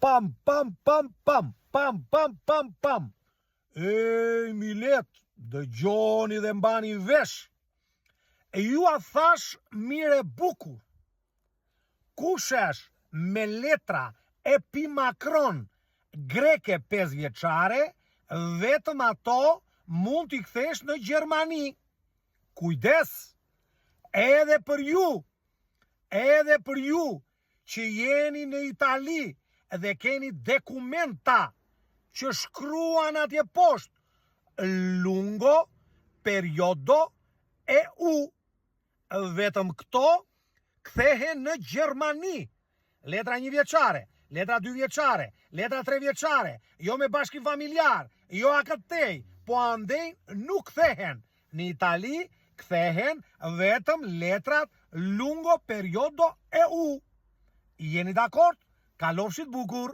pam, pam, pam, pam, pam, pam, pam, pam. E, milet, dëgjoni dhe mbani vesh. E ju a thash mire bukur. Kush është me letra epimakron greke 5 vjeçare, vetëm ato mund t'i kthesh në Gjermani. Kujdes, edhe për ju që jeni në Itali dhe keni dokumenta që shkruan atje poshtë lungo periodo EU, vetëm këto kthehen në Gjermani. Letra 1 vjeçare, letra 2 vjeçare, letra 3 vjeçare, jo me bashkim familjar, jo akatej, po andej nuk kthehen. Në Itali kthehen vetëm letrat lungo periodo EU. Jeni dakord? Kalofshit bukur.